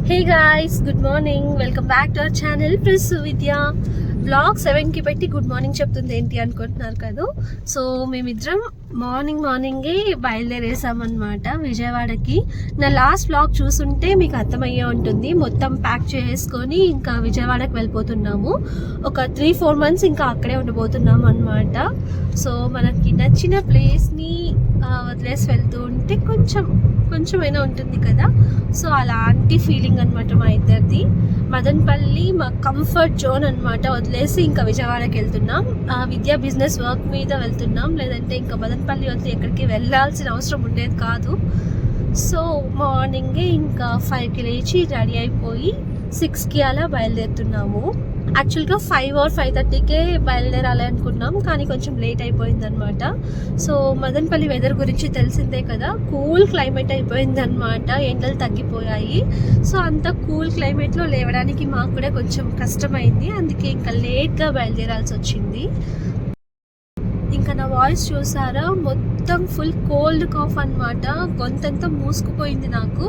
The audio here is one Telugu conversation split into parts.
Hey guys, good morning. Welcome back to our channel press Vidya. Blog 7కి పెట్టి గుడ్ మార్నింగ్ చెప్తుంది ఏంటి అనుకుంటున్నారు కదా. సో మేమిద్దరం మార్నింగే బయలుదేరేసామన్నమాట విజయవాడకి. నా లాస్ట్ బ్లాగ్ చూసుంటే మీకు అర్థమయ్యే ఉంటుంది. మొత్తం ప్యాక్ చేసుకొని ఇంకా విజయవాడకి వెళ్ళిపోతున్నాము. ఒక 3-4 మంత్స్ ఇంకా అక్కడే ఉండబోతున్నాము అనమాట. సో మనకి నచ్చిన ప్లేస్ని వదిలేసి వెళ్తూ ఉంటే కొంచెమైనా ఉంటుంది కదా. సో అలాంటి ఫీలింగ్ అనమాట మా ఇద్దరిది. మదనపల్లి మా కంఫర్ట్ జోన్ అనమాట. వదిలేసి ఇంకా విజయవాడకి వెళ్తున్నాం. విద్యా బిజినెస్ వర్క్ మీద వెళ్తున్నాం. లేదంటే ఇంకా మదనపల్లి వదిలి ఎక్కడికి వెళ్ళాల్సిన అవసరం ఉండేది కాదు. సో మార్నింగే ఇంకా 5కి లేచి రెడీ అయిపోయి 6కి అలా బయలుదేరుతున్నాము. యాక్చువల్గా 5 or 5:30కే బయలుదేరాలి అనుకున్నాం, కానీ కొంచెం లేట్ అయిపోయింది అనమాట. సో మదనపల్లి వెదర్ గురించి తెలిసిందే కదా, కూల్ క్లైమేట్ అయిపోయింది అనమాట. ఎండలు తగ్గిపోయాయి. సో అంత కూల్ క్లైమేట్లో లేవడానికి మాకు కూడా కొంచెం కష్టమైంది. అందుకే ఇంకా లేట్గా బయలుదేరాల్సి వచ్చింది. ఇంకా నా వాయిస్ చూసారా, మొత్తం ఫుల్ కోల్డ్ కాఫ్ అనమాట. గొంతంతా మూసుకుపోయింది నాకు.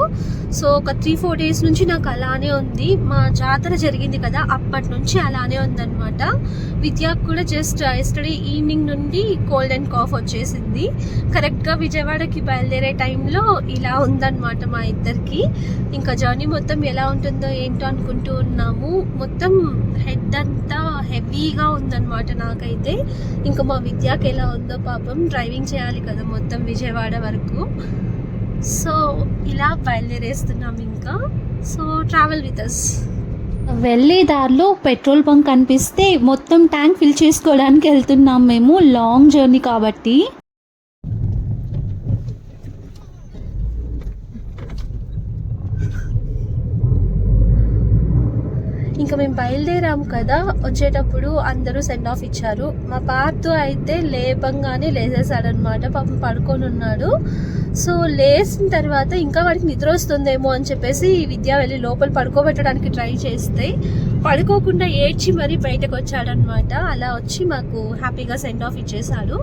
సో ఒక 3-4 డేస్ నుంచి నాకు అలానే ఉంది. మా జాతర జరిగింది కదా, అప్పటి నుంచి అలానే ఉందన్నమాట. విద్యాకు కూడా జస్ట్ ఎస్టర్డే ఈవినింగ్ నుండి కోల్డ్ అండ్ కాఫ్ వచ్చేసింది. కరెక్ట్గా విజయవాడకి బయలుదేరే టైంలో ఇలా ఉందన్నమాట మా ఇద్దరికి. ఇంకా జర్నీ మొత్తం ఎలా ఉంటుందో ఏంటో అనుకుంటూ ఉన్నాము. మొత్తం హెడ్ అంతా హెవీగా ఉందన్నమాట నాకైతే. ఇంకా మా విద్యాకి ఎలా ఉందో పాపం, డ్రైవింగ్ చేయాలి కదా మొత్తం విజయవాడ వరకు. సో ఇలా బయలుదేరేస్తున్నాం ఇంకా. So travel with us. వెళ్ళే దారిలో పెట్రోల్ బంక్ కనిపిస్తే మొత్తం ట్యాంక్ ఫిల్ చేసుకోవడానికి వెళ్తున్నాం మేము, లాంగ్ జర్నీ కాబట్టి. ఇంకా మేము బయలుదేరాము కదా, వచ్చేటప్పుడు అందరూ సెండ్ ఆఫ్ ఇచ్చారు. మా పార్తు అయితే లేపంగానే లేసేసాడనమాట. పాపం పడుకొని ఉన్నాడు. సో లేచిన తర్వాత ఇంకా వాడికి నిద్ర వస్తుందేమో అని చెప్పేసి విద్య వెళ్ళి లోపల పడుకోబెట్టడానికి ట్రై చేస్తే పడుకోకుండా ఏడ్చి మరీ బయటకు వచ్చాడనమాట. అలా వచ్చి మాకు హ్యాపీగా సెండ్ ఆఫ్ ఇచ్చేసాడు.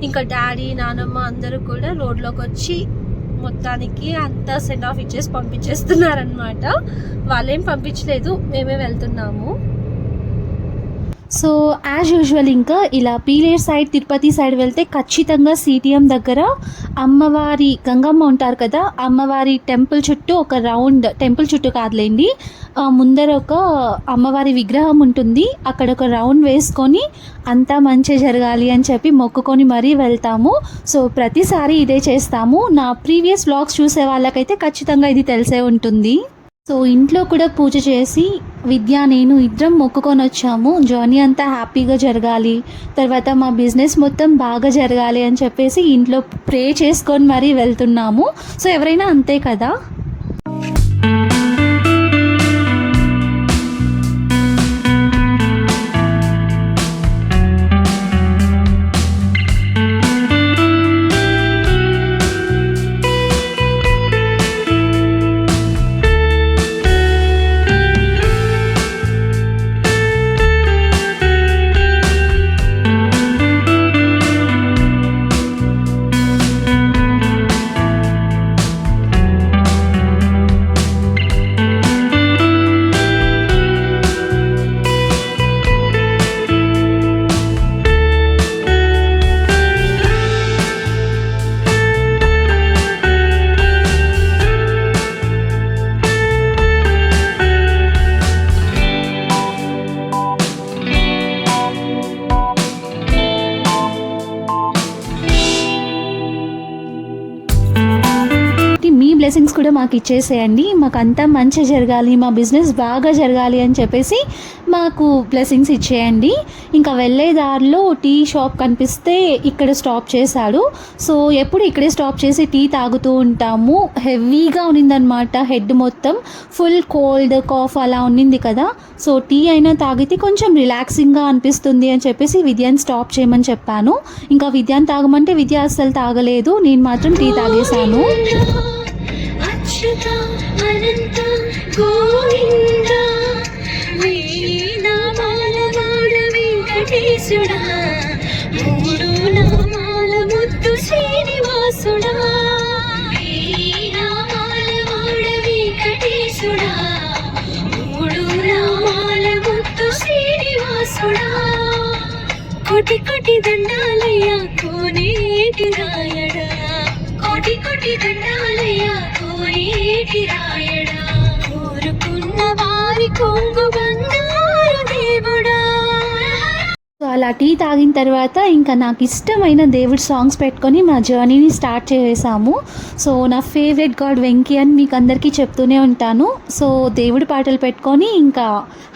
ఇంకా డాడీ, నానమ్మ అందరూ కూడా రోడ్లోకి వచ్చి మొత్తానికి అంతా సెండ్ ఆఫ్ ఇచ్చేసి పంపించేస్తున్నారనమాట. వాళ్ళేం పంపించలేదు, మేమే వెళ్తున్నాము. సో యాజ్ యూజువల్ ఇంకా ఇలా పీలేరు సైడ్, తిరుపతి సైడ్ వెళ్తే ఖచ్చితంగా సిటిఎం దగ్గర అమ్మవారి గంగమ్మ ఉంటారు కదా, అమ్మవారి టెంపుల్ చుట్టూ ఒక రౌండ్, టెంపుల్ చుట్టూ కాదులేండి, ముందర ఒక అమ్మవారి విగ్రహం ఉంటుంది. అక్కడ ఒక రౌండ్ వేసుకొని అంతా మంచి జరగాలి అని చెప్పి మొక్కుకొని మరీ వెళ్తాము. సో ప్రతిసారి ఇదే చేస్తాము. నా ప్రీవియస్ వ్లాగ్స్ చూసే వాళ్ళకైతే ఖచ్చితంగా ఇది తెలిసే ఉంటుంది. సో ఇంట్లో కూడా పూజ చేసి విద్య, నేను ఇద్దరం మొక్కుకొని వచ్చాము. జర్నీ అంతా హ్యాపీగా జరగాలి, తర్వాత మా బిజినెస్ మొత్తం బాగా జరగాలి అని చెప్పేసి ఇంట్లో ప్రే చేసుకొని మరీ వెళ్తున్నాము. సో ఎవరైనా అంతే కదా. బ్లెస్సింగ్స్ కూడా మాకు ఇచ్చేసేయండి, మాకు అంతా మంచి జరగాలి, మా బిజినెస్ బాగా జరగాలి అని చెప్పేసి మాకు బ్లెస్సింగ్స్ ఇచ్చేయండి. ఇంకా వెళ్ళే దారిలో టీ షాప్ కనిపిస్తే ఇక్కడ స్టాప్ చేశాడు. సో ఎప్పుడు ఇక్కడే స్టాప్ చేసి టీ తాగుతూ ఉంటాము. హెవీగా ఉన్నిందనమాట, హెడ్ మొత్తం ఫుల్ కోల్డ్ కాఫ్ అలా ఉన్నింది కదా. సో టీ అయినా తాగితే కొంచెం రిలాక్సింగ్గా అనిపిస్తుంది అని చెప్పేసి విద్యాన్ని స్టాప్ చేయమని చెప్పాను. ఇంకా విద్యాన్ని తాగమంటే విద్య అస్సలు తాగలేదు, నేను మాత్రం టీ తాగేశాను. అనంత గోవింద వీణామాల వాడ వెంకటేశుడా, మూడు నామాల ముద్దు శ్రీనివాసుడా, వీణామాల వాడ వెంకటేశుడా. కోటి కోటి దండాలయ్యా కోనేటి రాయడా, కోటి కోటి దండాలయ్యా కోనేటి రాయడా, కోరుకున్న వారి కొంగు బంగారు దేవుడా. సో అలా టీ తాగిన తర్వాత ఇంకా నాకు ఇష్టమైన దేవుడి సాంగ్స్ పెట్టుకొని మా జర్నీని స్టార్ట్ చేసాము. సో నా ఫేవరెట్ గాడ్ వెంకీ అని మీకు అందరికీ చెప్తూనే ఉంటాను. సో దేవుడి పాటలు పెట్టుకొని ఇంకా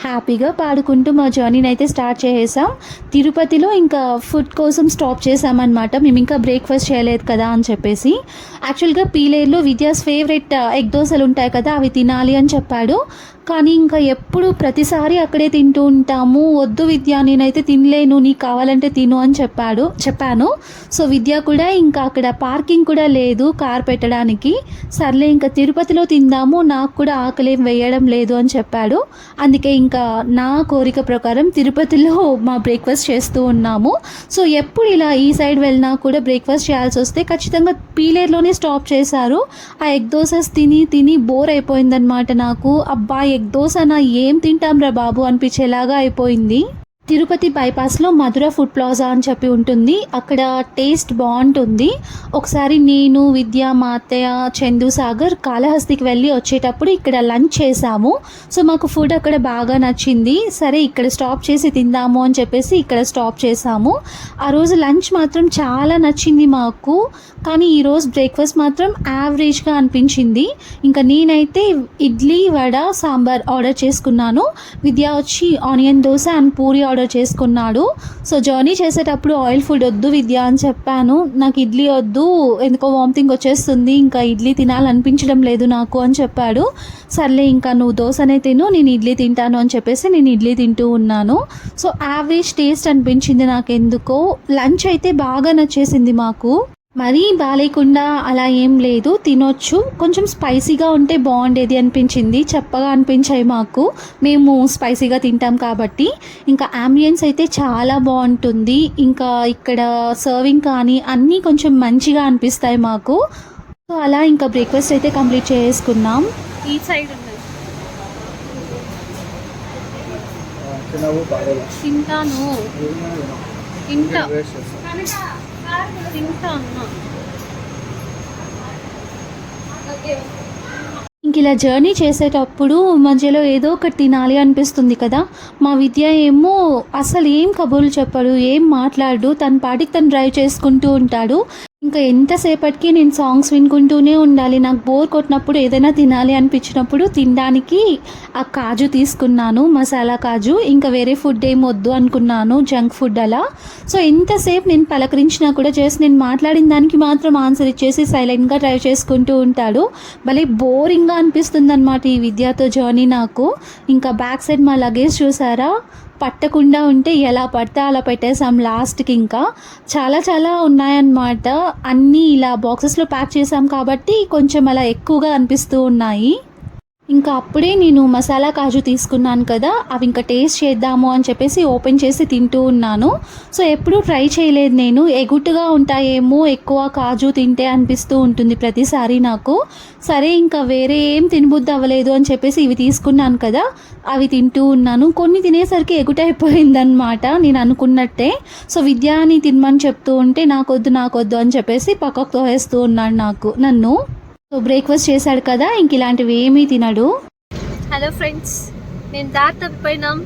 హ్యాపీగా పాడుకుంటూ మా జర్నీని అయితే స్టార్ట్ చేసేసాం. తిరుపతిలో ఇంకా ఫుడ్ కోసం స్టాప్ చేసామన్నమాట. మేము ఇంకా బ్రేక్ఫాస్ట్ చేయలేదు కదా అని చెప్పేసి. యాక్చువల్గా పీలేరులో విద్యాస్ ఫేవరెట్ ఎగ్ దోశలు ఉంటాయి కదా, అవి తినాలి అని చెప్పాడు. కానీ ఇంకా ఎప్పుడు ప్రతిసారి అక్కడే తింటూ ఉంటాము, వద్దు విద్య నేనైతే తినలేను, నీకు కావాలంటే తిను అని చెప్పాను. సో విద్య కూడా ఇంకా అక్కడ పార్కింగ్ కూడా లేదు కార్ పెట్టడానికి. సర్లే ఇంకా తిరుపతిలో తిందాము, నాకు కూడా ఆకలేం వేయడం లేదు అని చెప్పాడు. అందుకే ఇంకా నా కోరిక ప్రకారం తిరుపతిలో మా బ్రేక్ఫాస్ట్ చేస్తూ ఉన్నాము. సో ఎప్పుడు ఇలా ఈ సైడ్ వెళ్ళినా కూడా బ్రేక్ఫాస్ట్ చేయాల్సి వస్తే ఖచ్చితంగా పీలేరులోనే స్టాప్ చేశారు. ఆ ఎగ్ దోసెస్ తిని బోర్ అయిపోయిందనమాట నాకు. అబ్బా ఎగ్ దోసనా ఏం తింటాం రా బాబు అనిపించేలాగా అయిపోయింది. తిరుపతి బైపాస్లో మధుర ఫుడ్ ప్లాజా అని చెప్పి ఉంటుంది, అక్కడ టేస్ట్ బాగుంటుంది. ఒకసారి నేను విద్య మా అత్తయ్య చందు సాగర్ కాళహస్తికి వెళ్ళి వచ్చేటప్పుడు ఇక్కడ లంచ్ చేసాము. సో మాకు ఫుడ్ అక్కడ బాగా నచ్చింది. సరే ఇక్కడ స్టాప్ చేసి తిందాము అని చెప్పేసి ఇక్కడ స్టాప్ చేసాము. ఆ రోజు లంచ్ మాత్రం చాలా నచ్చింది మాకు, కానీ ఈరోజు బ్రేక్ఫాస్ట్ మాత్రం యావరేజ్గా అనిపించింది. ఇంకా నేనైతే ఇడ్లీ వడ సాంబార్ ఆర్డర్ చేసుకున్నాను. విద్య వచ్చి onion dosa and puri order చేసుకున్నాడు. సో జర్నీ చేసేటప్పుడు ఆయిల్ ఫుడ్ వద్దు విద్య అని చెప్పాను. నాకు ఇడ్లీ వద్దు, ఎందుకో వామిటింగ్ వచ్చేస్తుంది, ఇంకా ఇడ్లీ తినాలనిపించడం లేదు నాకు అని చెప్పాడు. సర్లే ఇంకా నువ్వు దోశనే తిను, నేను ఇడ్లీ తింటాను అని చెప్పేసి నేను ఇడ్లీ తింటూ ఉన్నాను. సో యావరేజ్ టేస్ట్ అనిపించింది నాకు ఎందుకో. లంచ్ అయితే బాగా నచ్చేసింది మాకు. మరీ బాలేకుండా అలా ఏం లేదు, తినొచ్చు. కొంచెం స్పైసీగా ఉంటే బాగుండేది అనిపించింది, చప్పగా అనిపించాయి మాకు, మేము స్పైసీగా తింటాం కాబట్టి. ఇంకా అంబియన్స్ అయితే చాలా బాగుంటుంది. ఇంకా ఇక్కడ సర్వింగ్ కానీ అన్నీ కొంచెం మంచిగా అనిపిస్తాయి మాకు. సో అలా ఇంకా బ్రేక్ఫాస్ట్ అయితే కంప్లీట్ చేసుకున్నాం. ఈ సైడ్ ఉన్నాయి తింటాను, తింటా అన్నా. ఇంక ఇలా జర్నీ చేసేటప్పుడు మధ్యలో ఏదో ఒకటి తినాలి అనిపిస్తుంది కదా. మా విద్య ఏమో అసలు ఏం కబుర్లు చెప్పాడు, ఏం మాట్లాడు, తన పాటికి తను డ్రైవ్ చేసుకుంటూ ఉంటాడు. ఇంకా ఎంతసేపటికి నేను సాంగ్స్ వినుకుంటూనే ఉండాలి. నాకు బోర్ కొట్టినప్పుడు ఏదైనా తినాలి అనిపించినప్పుడు తినడానికి ఆ కాజు తీసుకున్నాను, మసాలా కాజు. ఇంకా వేరే ఫుడ్ ఏం వద్దు అనుకున్నాను, జంక్ ఫుడ్ అలా. సో ఎంతసేపు నేను పలకరించినా కూడా చేసి నేను మాట్లాడిన దానికి మాత్రం ఆన్సర్ ఇచ్చేసి సైలెంట్గా డ్రైవ్ చేసుకుంటూ ఉంటాడు. భలే బోరింగ్గా అనిపిస్తుంది అనమాట ఈ విద్యతో జర్నీ నాకు. ఇంకా బ్యాక్ సైడ్ మా లగేజ్ చూసారా, పట్టకుండా ఉంటే ఎలా పడితే అలా పెట్టేసాం లాస్ట్కి. ఇంకా చాలా ఉన్నాయన్నమాట. అన్నీ ఇలా బాక్సెస్లో ప్యాక్ చేసాం కాబట్టి కొంచెం అలా ఎక్కువగా అనిపిస్తూ ఉన్నాయి. ఇంకా అప్పుడే నేను మసాలా కాజు తీసుకున్నాను కదా, అవి ఇంకా టేస్ట్ చేద్దాము అని చెప్పేసి ఓపెన్ చేసి తింటూ ఉన్నాను. సో ఎప్పుడూ ట్రై చేయలేదు నేను, ఎగుటుగా ఉంటాయేమో ఎక్కువ కాజు తింటే అనిపిస్తూ ఉంటుంది ప్రతిసారి నాకు. సరే ఇంకా వేరే ఏం తినబుద్ధి అవ్వలేదు అని చెప్పేసి ఇవి తీసుకున్నాను కదా, అవి తింటూ ఉన్నాను. కొన్ని తినేసరికి ఎగుటైపోయిందనమాట నేను అనుకున్నట్టే. సో విద్యాని తినమని చెప్తూ ఉంటే నాకొద్దు అని చెప్పేసి పక్కకు తోసేస్తూ ఉన్నాడు నన్ను. సో బ్రేక్ఫాస్ట్ చేశాడు కదా, ఇంక ఇలాంటివి ఏమీ తినడు. హలో ఫ్రెండ్స్, నేను దారి తప్పిపోయినాం.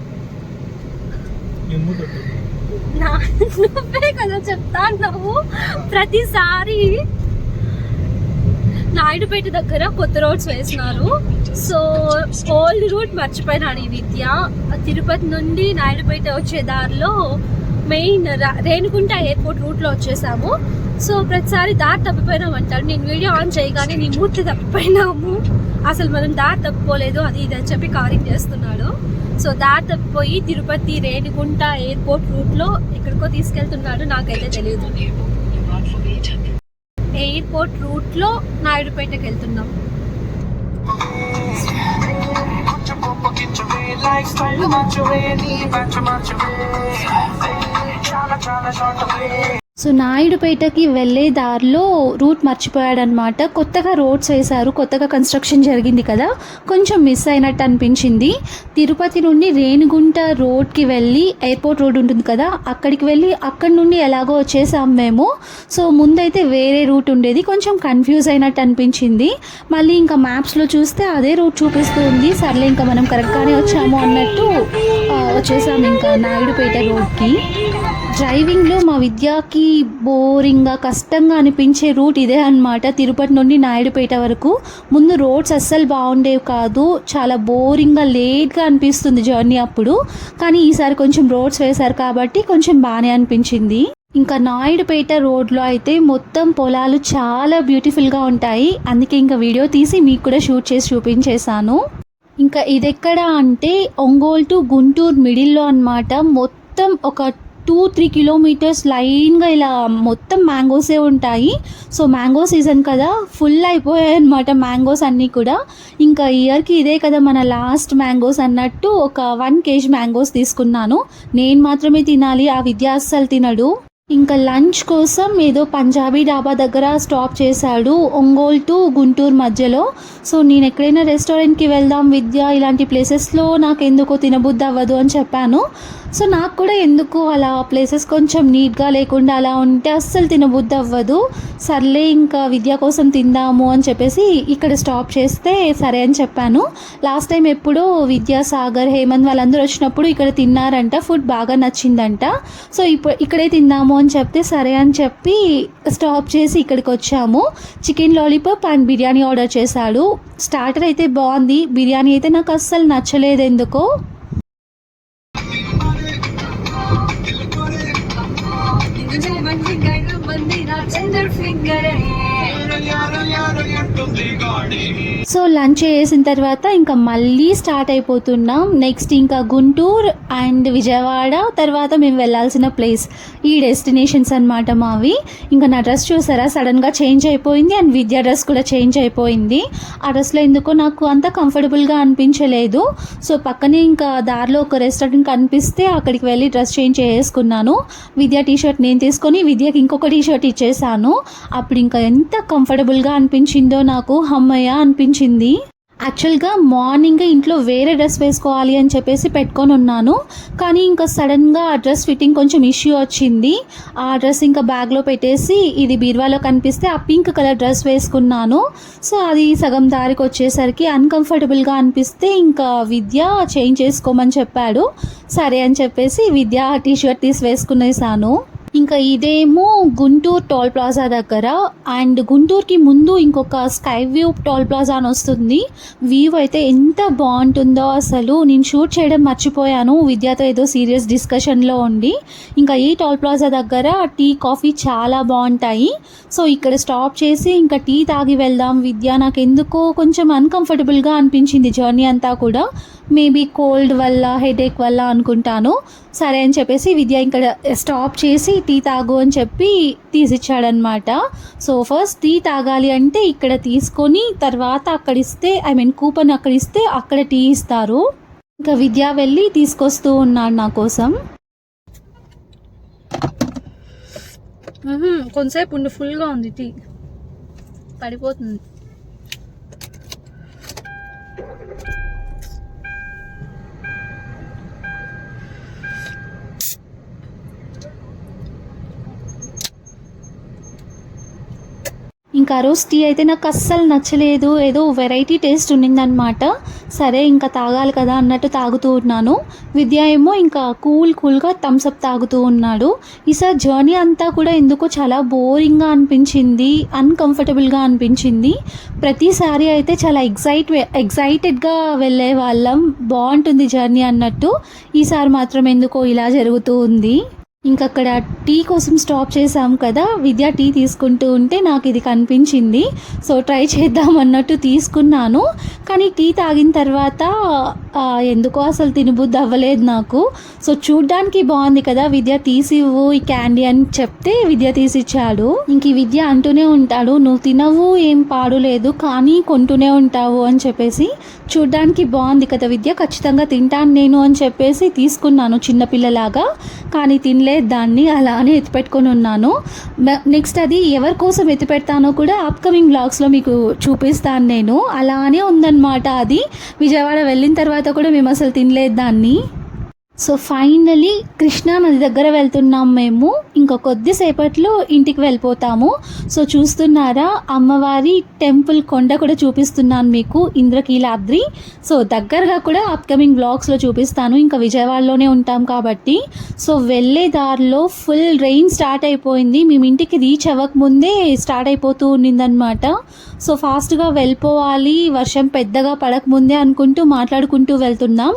నువ్వే కదా చెప్తాను ప్రతిసారి. నాయుడుపేట దగ్గర కొత్త రోడ్స్ వేసినారు. సో ఓల్డ్ రూట్ మర్చిపోయినాడు ఈ విద్య. తిరుపతి నుండి నాయుడుపేట వచ్చే దారిలో మెయిన్ రేణుగుంట ఎయిర్పోర్ట్ రూట్లో వచ్చేసాము. సో ప్రతిసారి దారి తప్పిపోయినాం అంటాడు. నేను వీడియో ఆన్ చేయగానే నీ మూర్తి తప్పిపోయినాము, అసలు మనం దారి తప్పిపోలేదు అది ఇది అని చెప్పి కారింగ్ చేస్తున్నాడు. సో దారి తప్పిపోయి తిరుపతి రేణిగుంట ఎయిర్పోర్ట్ రూట్లో ఎక్కడికో తీసుకెళ్తున్నాడు, నాకైతే తెలియదు. ఎయిర్పోర్ట్ రూట్లో నాయుడుపేటకి వెళ్తున్నాం. సో నాయుడుపేటకి వెళ్ళే దారిలో రూట్ మర్చిపోయాడనమాట. కొత్తగా రోడ్స్ వేశారు, కొత్తగా కన్స్ట్రక్షన్ జరిగింది కదా, కొంచెం మిస్ అయినట్టు అనిపించింది. తిరుపతి నుండి రేణిగుంట రోడ్కి వెళ్ళి ఎయిర్పోర్ట్ రోడ్ ఉంటుంది కదా, అక్కడికి వెళ్ళి అక్కడి నుండి ఎలాగో వచ్చేసాం మేము. సో ముందైతే వేరే రూట్ ఉండేది, కొంచెం కన్ఫ్యూజ్ అయినట్టు అనిపించింది. మళ్ళీ ఇంకా మ్యాప్స్లో చూస్తే అదే రూట్ చూపిస్తూ ఉంది. సర్లే ఇంకా మనం కరెక్ట్గానే వచ్చాము అన్నట్టు వచ్చేసాం ఇంకా నాయుడుపేట రోడ్కి. డ్రైవింగ్లో మా విద్యాకి బోరింగ్గా కష్టంగా అనిపించే రూట్ ఇదే అన్నమాట, తిరుపతి నుండి నాయుడుపేట వరకు. ముందు రోడ్స్ అస్సలు బాగుండేవి కాదు, చాలా బోరింగ్గా లేట్గా అనిపిస్తుంది జర్నీ అప్పుడు. కానీ ఈసారి కొంచెం రోడ్స్ వేశారు కాబట్టి కొంచెం బాగానే అనిపించింది. ఇంకా నాయుడుపేట రోడ్లో అయితే మొత్తం పొలాలు చాలా బ్యూటిఫుల్గా ఉంటాయి, అందుకే ఇంకా వీడియో తీసి మీకు కూడా షూట్ చేసి చూపించేశాను. ఇంకా ఇది ఎక్కడ అంటే ఒంగోలు టు గుంటూరు మిడిల్లో అన్నమాట. మొత్తం ఒక 2-3 కిలోమీటర్స్ లైన్గా ఇలా మొత్తం మ్యాంగోసే ఉంటాయి. సో మ్యాంగో సీజన్ కదా, ఫుల్ అయిపోయాయి అనమాట మ్యాంగోస్ అన్నీ కూడా. ఇంకా ఇయర్కి ఇదే కదా మన లాస్ట్ మ్యాంగోస్ అన్నట్టు ఒక 1 kg మ్యాంగోస్ తీసుకున్నాను. నేను మాత్రమే తినాలి, ఆ విద్య అస్సలు తినడు. ఇంకా లంచ్ కోసం ఏదో పంజాబీ డాబా దగ్గర స్టాప్ చేశాడు ఒంగోలు టు గుంటూరు మధ్యలో. సో నేను ఎక్కడైనా రెస్టారెంట్కి వెళ్దాం విద్య, ఇలాంటి ప్లేసెస్లో నాకు ఎందుకో తినబుద్ధి అవ్వదు అని చెప్పాను. సో నాకు కూడా ఎందుకు అలా ప్లేసెస్ కొంచెం నీట్గా లేకుండా అలా ఉంటే అస్సలు తినబుద్ధి అవ్వదు. సర్లే ఇంకా విద్య కోసం తిందాము అని చెప్పేసి ఇక్కడ స్టాప్ చేస్తే సరే అని చెప్పాను. లాస్ట్ టైం ఎప్పుడో విద్యాసాగర్, హేమంత్ వాళ్ళందరూ వచ్చినప్పుడు ఇక్కడ తిన్నారంట, ఫుడ్ బాగా నచ్చిందంట. సో ఇక్కడే తిందాము అని చెప్తే సరే అని చెప్పి స్టాప్ చేసి ఇక్కడికి వచ్చాము. Chicken lollipop and biryani order చేశాడు. స్టార్టర్ అయితే బాగుంది, బిర్యానీ అయితే నాకు అస్సలు నచ్చలేదు ఎందుకో. సో లంచ్ చేసిన తర్వాత ఇంకా మళ్ళీ స్టార్ట్ అయిపోతున్నాం. నెక్స్ట్ ఇంకా గుంటూరు అండ్ విజయవాడ, తర్వాత మేము వెళ్ళాల్సిన ప్లేస్, ఈ డెస్టినేషన్స్ అన్నమాట మావి. ఇంకా నా డ్రెస్ చూసారా సడన్గా చేంజ్ అయిపోయింది, అండ్ విద్యా డ్రెస్ కూడా చేంజ్ అయిపోయింది. ఆ డ్రెస్లో ఎందుకో నాకు అంత కంఫర్టబుల్గా అనిపించలేదు. సో పక్కనే ఇంకా దారిలో ఒక రెస్టారెంట్ కనిపిస్తే అక్కడికి వెళ్ళి డ్రెస్ చేంజ్ చేసుకున్నాను. విద్యా టీషర్ట్ నేను తీసుకొని విద్యకి ఇంకొక టీషర్ట్ ఇచ్చేసాను. అప్పుడు ఇంకా ఎంత కంఫర్టబుల్గా అనిపించిందో నాకు, హమ్మయ్య అనిపించింది. యాక్చువల్గా మార్నింగ్ ఇంట్లో వేరే డ్రెస్ వేసుకోవాలి అని చెప్పేసి పెట్టుకొని ఉన్నాను, కానీ ఇంకా సడన్గా ఆ డ్రెస్ ఫిట్టింగ్ కొంచెం ఇష్యూ వచ్చింది. ఆ డ్రెస్ ఇంకా బ్యాగ్లో పెట్టేసి ఇది బీరువాలో కనిపిస్తే ఆ పింక్ కలర్ డ్రెస్ వేసుకున్నాను. సో అది సగం దారికి వచ్చేసరికి అన్కంఫర్టబుల్గా అనిపిస్తే ఇంకా విద్య చేంజ్ చేసుకోమని చెప్పాడు. సరే అని చెప్పేసి విద్య టీషర్ట్ తీసి వేసుకునేసాను. ఇంకా ఇదేమో గుంటూరు టోల్ ప్లాజా దగ్గర, అండ్ గుంటూరుకి ముందు ఇంకొక స్కై వ్యూ టోల్ ప్లాజా అని వస్తుంది. వ్యూ అయితే ఎంత బాగుంటుందో అసలు. నేను షూట్ చేయడం మర్చిపోయాను, విద్యతో ఏదో సీరియస్ డిస్కషన్లో ఉండి. ఇంకా ఈ టోల్ ప్లాజా దగ్గర టీ, కాఫీ చాలా బాగుంటాయి. సో ఇక్కడ స్టాప్ చేసి ఇంకా టీ తాగి వెళ్దాం విద్య. నాకు ఎందుకో కొంచెం అన్కంఫర్టబుల్గా అనిపించింది జర్నీ అంతా కూడా, మేబీ కోల్డ్ వల్ల, హెడేక్ వల్ల అనుకుంటాను. సరే అని చెప్పేసి విద్య ఇక్కడ స్టాప్ చేసి టీ తాగు అని చెప్పి తీసిచ్చాడనమాట. సో ఫస్ట్ టీ తాగాలి అంటే ఇక్కడ తీసుకొని తర్వాత అక్కడ ఇస్తే, కూపన్ అక్కడ ఇస్తే అక్కడ టీ ఇస్తారు. ఇంకా విద్య వెళ్ళి తీసుకొస్తూ ఉన్నాడు నా కోసం. కొంతసేపు ఉండి ఫుల్గా ఉంది, టీ పడిపోతుంది. ఇంకా రోజు టీ అయితే నాకు అస్సలు నచ్చలేదు, ఏదో వెరైటీ టేస్ట్ ఉండిందనమాట. సరే ఇంకా తాగాలి కదా అన్నట్టు తాగుతూ ఉన్నాను. విద్య ఏమో ఇంకా కూల్గా థమ్స్అప్ తాగుతూ ఉన్నాడు. ఈసారి జర్నీ అంతా కూడా ఎందుకో చాలా బోరింగ్గా అనిపించింది, అన్కంఫర్టబుల్గా అనిపించింది. ప్రతిసారి అయితే చాలా ఎగ్జైటెడ్గా వెళ్ళే వాళ్ళం, బాగుంటుంది జర్నీ అన్నట్టు. ఈసారి మాత్రం ఎందుకో ఇలా జరుగుతూ ఉంది. ఇంకక్కడ టీ కోసం స్టాప్ చేసాం కదా, విద్య టీ తీసుకుంటూ ఉంటే నాకు ఇది కనిపించింది. సో ట్రై చేద్దాం అన్నట్టు తీసుకున్నాను. కానీ టీ తాగిన తర్వాత ఎందుకో అసలు తినబుద్ధి అవ్వలేదు నాకు. సో చూడ్డానికి బాగుంది కదా, విద్య తీసివ్వు ఈ క్యాండీ అని చెప్తే విద్య తీసిచ్చాడు. ఇంక ఈ విద్య అంటూనే ఉంటాడు, నువ్వు తినవు ఏం పాడు లేదు కానీ కొంటూనే ఉంటావు అని చెప్పేసి. చూడ్డానికి బాగుంది కదా విద్య, ఖచ్చితంగా తింటాను నేను అని చెప్పేసి తీసుకున్నాను చిన్నపిల్లలాగా. కానీ తినలేదు తినలేదు దాన్ని, అలానే ఎత్తిపెట్టుకొని ఉన్నాను. నెక్స్ట్ అది ఎవరి కోసం ఎత్తిపెడతానో కూడా అప్కమింగ్ బ్లాగ్స్లో మీకు చూపిస్తాను నేను. అలానే ఉందన్నమాట అది. విజయవాడ వెళ్ళిన తర్వాత కూడా మేము అసలు తినలేదు దాన్ని. సో ఫైనలీ కృష్ణా నది దగ్గర వెళ్తున్నాం మేము. ఇంకా కొద్దిసేపట్లో ఇంటికి వెళ్ళిపోతాము. సో చూస్తున్నారా, అమ్మవారి టెంపుల్ కొండ కూడా చూపిస్తున్నాను మీకు, ఇంద్రకీలాద్రి. సో దగ్గరగా కూడా అప్కమింగ్ బ్లాగ్స్లో చూపిస్తాను, ఇంకా విజయవాడలోనే ఉంటాం కాబట్టి. సో వెళ్ళే దారిలో ఫుల్ రెయిన్ స్టార్ట్ అయిపోయింది. మేము ఇంటికి రీచ్ అవ్వకముందే స్టార్ట్ అయిపోతూ ఉండిందనమాట. సో ఫాస్ట్గా వెళ్ళిపోవాలి, వర్షం పెద్దగా పడకముందే అనుకుంటూ మాట్లాడుకుంటూ వెళ్తున్నాం.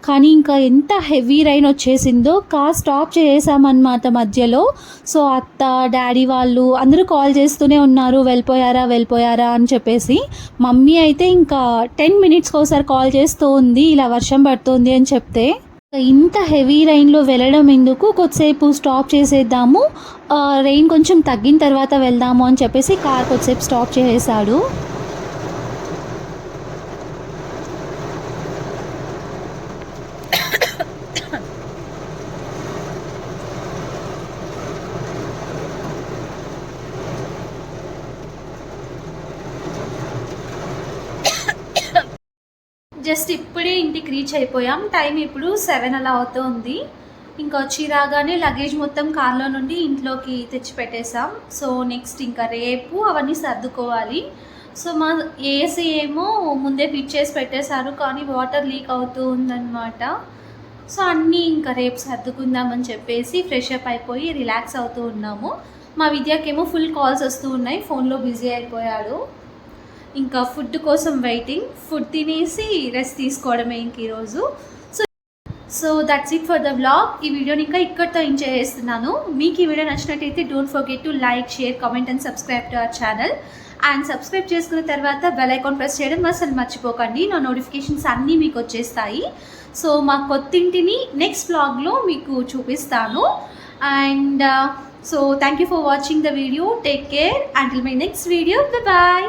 కానీ ఇంకా ఎంత హెవీ రైన్ వచ్చేసిందో, కార్ స్టాప్ చేసామన్నమాట మధ్యలో. సో అత్త, డాడీ వాళ్ళు అందరూ కాల్ చేస్తూనే ఉన్నారు, వెళ్ళిపోయారా అని చెప్పేసి. మమ్మీ అయితే ఇంకా 10 మినిట్స్కి ఒకసారి కాల్ చేస్తూ ఉంది, ఇలా వర్షం పడుతుంది అని చెప్తే. ఇంత హెవీ రైన్లో వెళ్ళడం ఎందుకు, కొద్దిసేపు స్టాప్ చేసేద్దాము, రెయిన్ కొంచెం తగ్గిన తర్వాత వెళ్దాము అని చెప్పేసి కార్ కొద్దిసేపు స్టాప్ చేసేసాడు. జస్ట్ ఇప్పుడే ఇంటికి రీచ్ అయిపోయాం. టైం ఇప్పుడు 7 అలా అవుతుంది. ఇంకా వచ్చి రాగానే లగేజ్ మొత్తం కార్లో నుండి ఇంట్లోకి తెచ్చి పెట్టేసాం. సో నెక్స్ట్ ఇంకా రేపు అవన్నీ సర్దుకోవాలి. సో మా ఏసీ ఏమో ముందే ఫిట్ చేసి పెట్టేశారు, కానీ వాటర్ లీక్ అవుతూ ఉందన్నమాట. సో అన్నీ ఇంకా రేపు సర్దుకుందామని చెప్పేసి ఫ్రెష్ అప్ అయిపోయి రిలాక్స్ అవుతూ ఉన్నాము. మా విద్యాకేమో ఫుల్ కాల్స్ వస్తూ ఉన్నాయి, ఫోన్లో బిజీ అయిపోయాడు. ఇంకా ఫుడ్ కోసం వెయిటింగ్. ఫుడ్ తినేసి రెస్ట్ తీసుకోవడమే ఇంక ఈరోజు. So that's it for the vlog. ఈ వీడియోని ఇంకా ఇక్కడితో ఎంజాయ్ చేస్తున్నాను. మీకు ఈ వీడియో నచ్చినట్టయితే don't forget to like, share, comment and subscribe to our channel. And subscribe చేసుకున్న తర్వాత బెల్ ఐకాన్ ప్రెస్ చేయడం అసలు మర్చిపోకండి, నా నోటిఫికేషన్స్ అన్నీ మీకు వచ్చేస్తాయి. సో మా కొత్తింటిని నెక్స్ట్ వ్లాగ్లో మీకు చూపిస్తాను. And so thank you for watching the video. Take care until my next video. Bye.